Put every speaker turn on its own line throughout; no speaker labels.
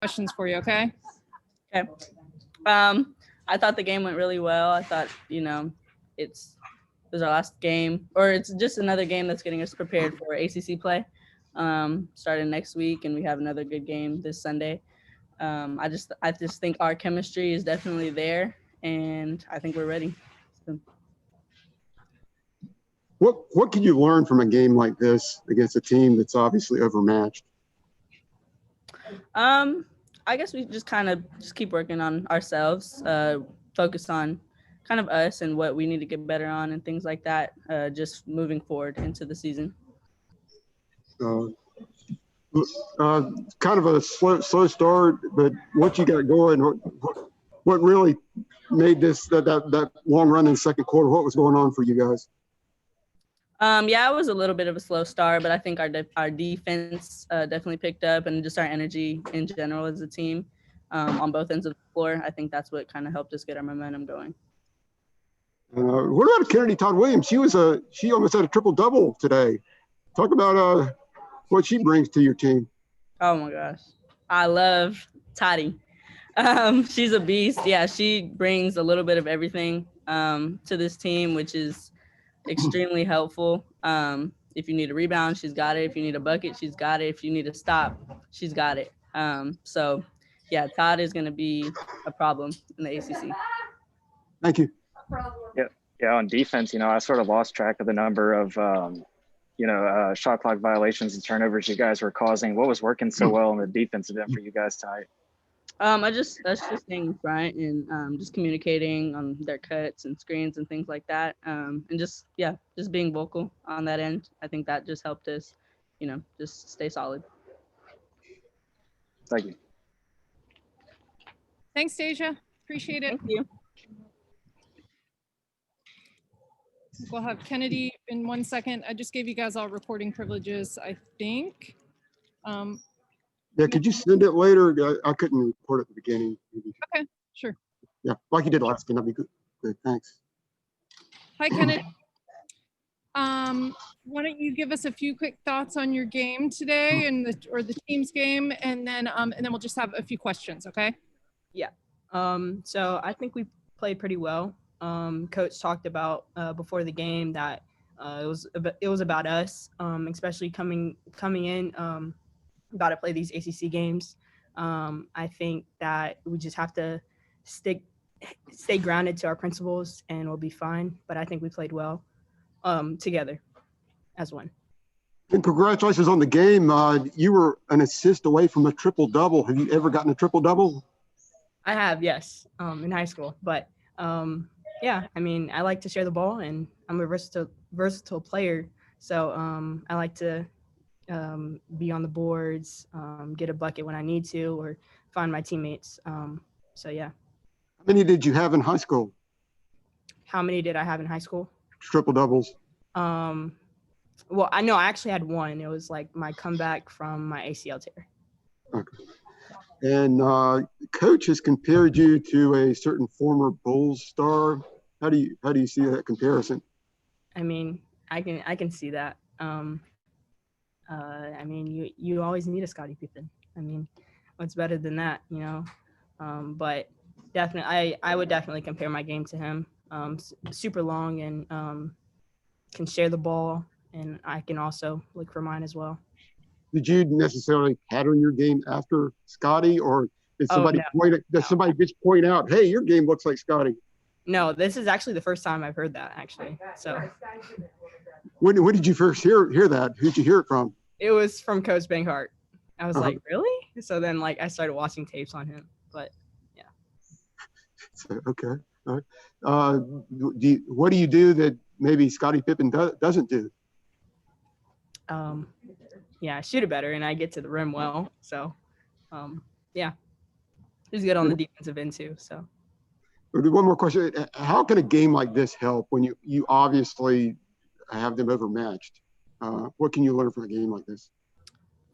questions for you, okay?
Okay. I thought the game went really well. I thought, it was our last game, or it's just another game that's getting us prepared for ACC play, starting next week, and we have another good game this Sunday. I just think our chemistry is definitely there, and I think we're ready. So.
What can you learn from a game like this against a team that's obviously overmatched?
I guess we just kind of keep working on ourselves, focus on kind of us and what we need to get better on and things like that, just moving forward into the season.
Kind of a slow start, but what you got going, what really made this that long run in the second quarter? What was going on for you guys?
Yeah, it was a little bit of a slow start, but I think our defense definitely picked up, and just our energy in general as a team on both ends of the floor. I think that's what kind of helped us get our momentum going.
What about Kennedy Todd-Williams? She almost had a triple-double today. Talk about what she brings to your team.
Oh my gosh, I love Toddy. She's a beast. Yeah, she brings a little bit of everything to this team, which is extremely helpful. If you need a rebound, she's got it. If you need a bucket, she's got it. If you need a stop, she's got it. So yeah, Todd is going to be a problem in the ACC.
Thank you.
Yeah. On defense, I sort of lost track of the number of, shot clock violations and turnovers you guys were causing. What was working so well in the defensive end for you guys tonight?
That's just staying front and just communicating on their cuts and screens and things like that. And just being vocal on that end. I think that just helped us, just stay solid.
Thank you.
Thanks, Deja. Appreciate it.
Thank you.
We'll have Kennedy in 1 second. I just gave you guys all recording privileges, I think.
Yeah, could you send it later? I couldn't record at the beginning.
Okay, sure.
Yeah, like you did last game. That'd be good. Good, thanks.
Hi, Kennedy. Why don't you give us a few quick thoughts on your game today or the team's game, and then we'll just have a few questions, okay?
Yeah. So I think we played pretty well. Coach talked about before the game that it was about us, especially coming in. About to play these ACC games. I think that we just have to stay grounded to our principles, and we'll be fine. But I think we played well together as one.
And congratulations on the game. You were an assist away from a triple-double. Have you ever gotten a triple-double?
I have, yes, in high school. But yeah, I mean, I like to share the ball, and I'm a versatile player. So I like to be on the boards, get a bucket when I need to, or find my teammates. So yeah.
How many did you have in high school?
How many did I have in high school?
Triple doubles.
Well, I know I actually had one. It was like my comeback from my ACL tear.
Okay. And coach has compared you to a certain former Bulls star. How do you see that comparison?
I mean, I can see that. I mean, you always need a Scottie Pippen. I mean, what's better than that, But definitely, I would definitely compare my game to him. Super long and can share the ball, and I can also look for mine as well.
Did you necessarily pattern your game after Scottie, or did somebody somebody just point out, hey, your game looks like Scottie?
No, this is actually the first time I've heard that, actually. So
when did you first hear that? Who'd you hear it from?
It was from Coach Banghart. I was like, really? So then I started watching tapes on him. But yeah.
So, okay. All right. What do you do that maybe Scottie Pippen doesn't do?
Yeah, I shoot it better, and I get to the rim well. So, yeah, he's good on the defensive end too. So,
one more question: how can a game like this help when you obviously have them overmatched? What can you learn from a game like this?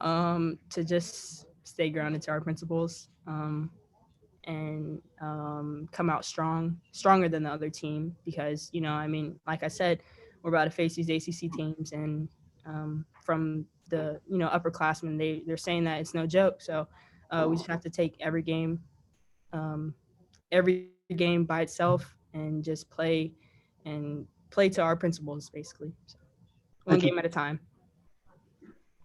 To just stay grounded to our principles, and come out stronger than the other team, because I mean, like I said, we're about to face these ACC teams, and from the upperclassmen, they're saying that it's no joke. So We just have to take every game by itself and just play to our principles, basically. So, one game at a time.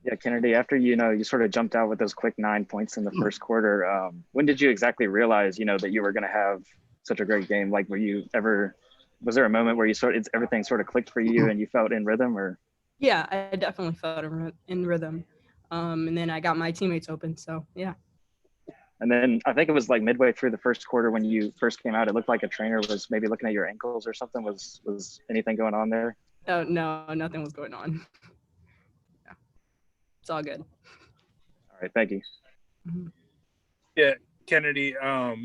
Yeah, Kennedy, after, you sort of jumped out with those quick 9 points in the first quarter, when did you exactly realize, that you were going to have such a great game? Like, was there a moment where everything sort of clicked for you and you felt in rhythm, or?
Yeah, I definitely felt in rhythm. And then I got my teammates open. So, yeah.
And then I think it was like midway through the first quarter when you first came out, it looked like a trainer was maybe looking at your ankles or something. Was anything going on there?
Oh, no, nothing was going on. Yeah. It's all good.
All right, thank you.
Mm-hmm.
Yeah, Kennedy, I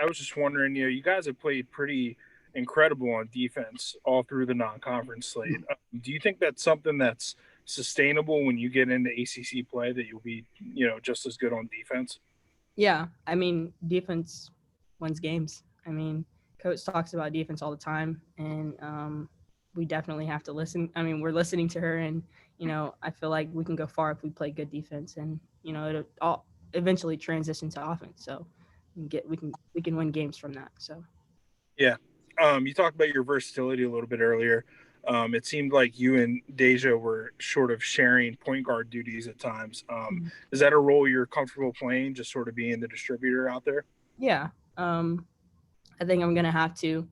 was just wondering, you guys have played pretty incredible on defense all through the non-conference slate. Do you think that's something that's sustainable when you get into ACC play, that you'll be, just as good on defense?
Yeah, I mean, defense wins games. I mean, Coach talks about defense all the time, and we definitely have to listen. I mean, we're listening to her, and, I feel like we can go far if we play good defense, and, it'll all eventually transition to offense. So we can win games from that. So. Yeah.
You talked about your versatility a little bit earlier. It seemed like you and Deja were sort of sharing point guard duties at times. Is that a role you're comfortable playing, just sort of being the distributor out there?
Yeah. I think I'm going to have to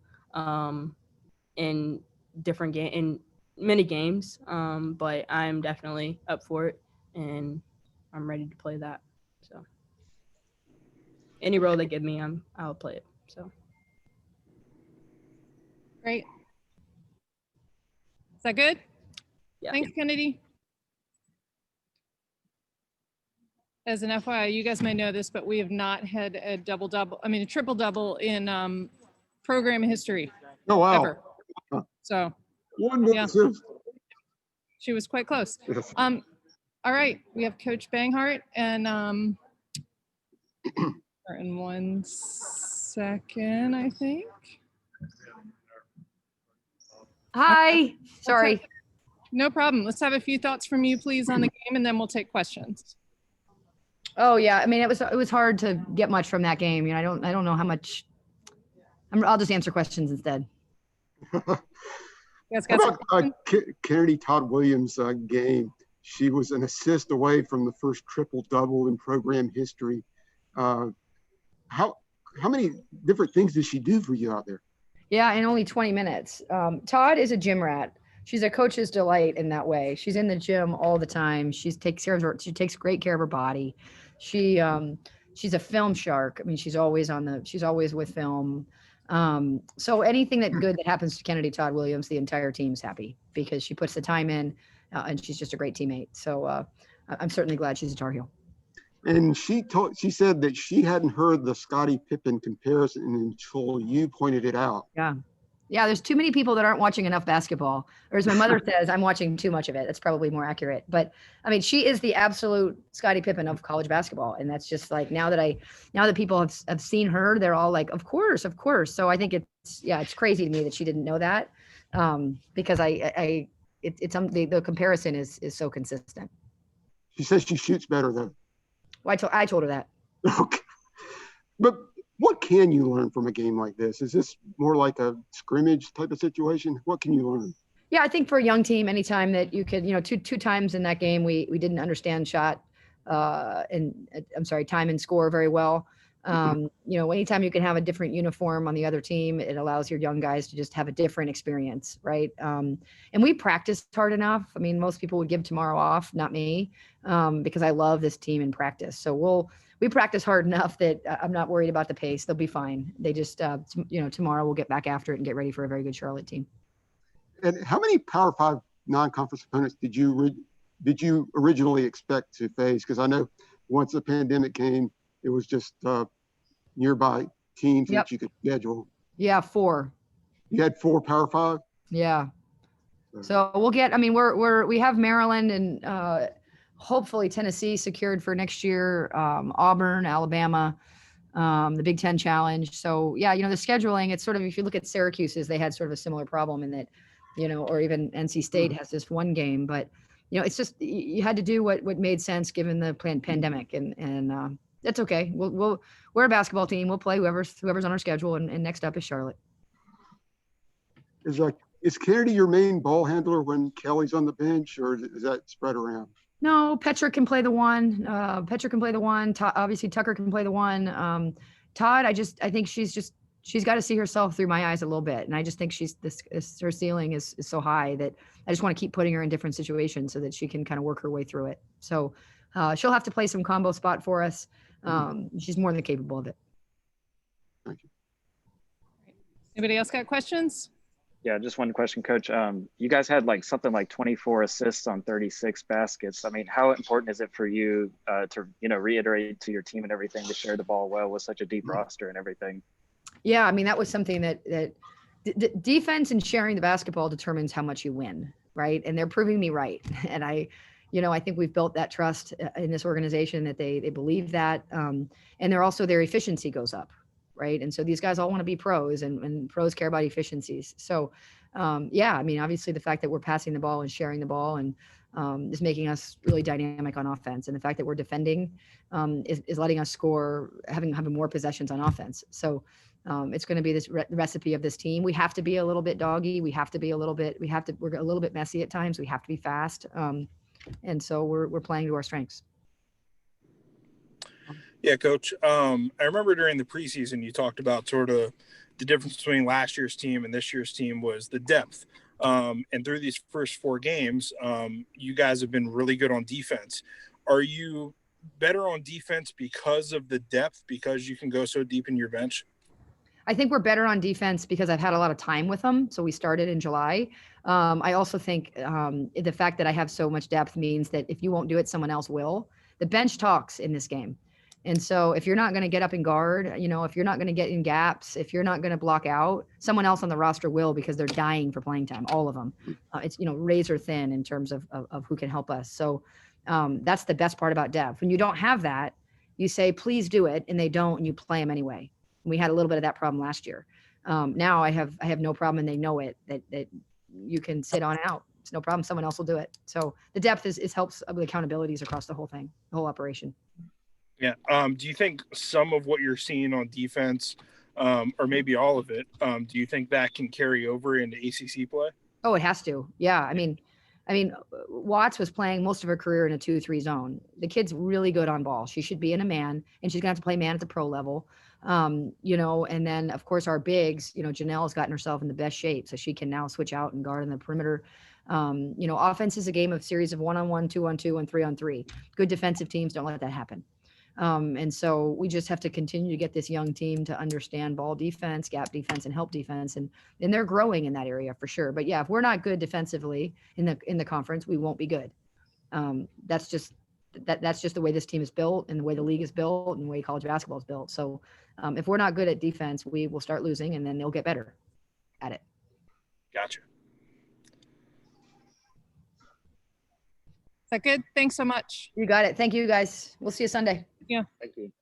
in many games, but I'm definitely up for it, and I'm ready to play that. So any role they give me, I'll play it. So.
Great. Is that good?
Yeah.
Thanks, Kennedy. As an FYI, you guys may know this, but we have not had a triple-double in program history.
Oh, wow.
Ever. So,
yeah.
She was quite close. All right, we have Coach Banghart, and in 1 second, I think.
Hi, sorry.
Okay. No problem. Let's have a few thoughts from you, please, on the game, and then we'll take questions.
Oh yeah, I mean, it was hard to get much from that game. I don't know how much. I'll just answer questions instead.
Yes,
Kennedy Todd-Williams game. She was an assist away from the first triple-double in program history. How many different things did she do for you out there?
Yeah, in only 20 minutes. Todd is a gym rat. She's a coach's delight in that way. She's in the gym all the time. She takes great care of her body. She's a film shark. I mean, she's always with film. So anything good that happens to Kennedy Todd-Williams, the entire team's happy because she puts the time in, and she's just a great teammate. So I'm certainly glad she's a Tar Heel.
And she said that she hadn't heard the Scottie Pippen comparison until you pointed it out.
Yeah, there's too many people that aren't watching enough basketball. Or as my mother says, I'm watching too much of it. That's probably more accurate. But I mean, she is the absolute Scottie Pippen of college basketball. And that's just like, now that people have seen her, they're all like, of course. So I think it's crazy to me that she didn't know that. Because the comparison is so consistent.
She says she shoots better though.
Well, I told her that.
Okay. But what can you learn from a game like this? Is this more like a scrimmage type of situation? What can you learn?
Yeah, I think for a young team, anytime that you could, two times in that game, we didn't understand time and score very well. Anytime you can have a different uniform on the other team, it allows your young guys to just have a different experience, right? And we practiced hard enough. I mean, most people would give tomorrow off, not me, because I love this team in practice. So we practice hard enough that I'm not worried about the pace. They'll be fine. They just, tomorrow we'll get back after it and get ready for a very good Charlotte team.
And how many Power 5 non-conference opponents did you originally expect to face? Because I know once the pandemic came, it was just nearby teams that you could schedule.
Yeah, 4.
You had 4 Power 5?
Yeah. So we'll get, we have Maryland and hopefully Tennessee secured for next year, Auburn, Alabama, the Big Ten Challenge. So yeah, the scheduling, it's sort of, if you look at Syracuse's, they had sort of a similar problem in that, or even NC State has this one game, but it's just, you had to do what made sense given the pandemic. And That's okay. We're a basketball team. We'll play whoever's on our schedule, and next up is Charlotte.
Is Kennedy your main ball handler when Kelly's on the bench, or is that spread around?
No, Petra can play the one. Obviously, Tucker can play the one. Todd, I think she's got to see herself through my eyes a little bit, and I just think her ceiling is so high that I just want to keep putting her in different situations so that she can kind of work her way through it. So she'll have to play some combo spot for us. She's more than capable of it.
Thank you.
Anybody else got questions?
Yeah, just one question, Coach. You guys had something like 24 assists on 36 baskets. I mean, how important is it for you to reiterate to your team and everything to share the ball well with such a deep roster and everything?
Yeah, I mean, that was something that defense and sharing the basketball determines how much you win, right? And they're proving me right. And I think we've built that trust in this organization that they believe that, and their efficiency goes up. Right. And so these guys all want to be pros, and pros care about efficiencies. So, yeah, I mean, obviously the fact that we're passing the ball and sharing the ball and is making us really dynamic on offense. And the fact that we're defending is letting us score, having more possessions on offense. So it's going to be this recipe of this team. We have to be a little bit doggy. We're a little bit messy at times. We have to be fast. And so we're playing to our strengths.
Yeah, Coach. I remember during the preseason, you talked about sort of the difference between last year's team and this year's team was the depth. And through these first 4 games, you guys have been really good on defense. Are you better on defense because of the depth, because you can go so deep in your bench?
I think we're better on defense because I've had a lot of time with them. So we started in July. I also think the fact that I have so much depth means that if you won't do it, someone else will. The bench talks in this game. And so if you're not going to get up and guard, if you're not going to get in gaps, if you're not going to block out, someone else on the roster will, because they're dying for playing time, all of them. It's, razor thin in terms of who can help us. So that's the best part about depth. When you don't have that, you say, please do it. And they don't, and you play them anyway. We had a little bit of that problem last year. Now I have no problem, and they know it, that you can sit on out. It's no problem. Someone else will do it. So the depth helps with accountabilities across the whole thing, the whole operation.
Yeah. Do you think some of what you're seeing on defense, or maybe all of it, do you think that can carry over into ACC play?
Oh, it has to. Yeah. I mean, Watts was playing most of her career in a 2-3 zone. The kid's really good on ball. She should be in a man, and she's gonna have to play man at the pro level. And then of course our bigs, Janelle's gotten herself in the best shape, so she can now switch out and guard in the perimeter. Offense is a game of series of 1-on-1, 2-on-2, and 3-on-3. Good defensive teams don't let that happen. And so we just have to continue to get this young team to understand ball defense, gap defense, and help defense. And they're growing in that area for sure. But yeah, if we're not good defensively in the conference, we won't be good. That's just the way this team is built, and the way the league is built, and the way college basketball is built. So if we're not good at defense, we will start losing, and then they'll get better at it.
Gotcha.
Is that good? Thanks so much.
You got it. Thank you, guys. We'll see you Sunday.
Yeah.
Thank you.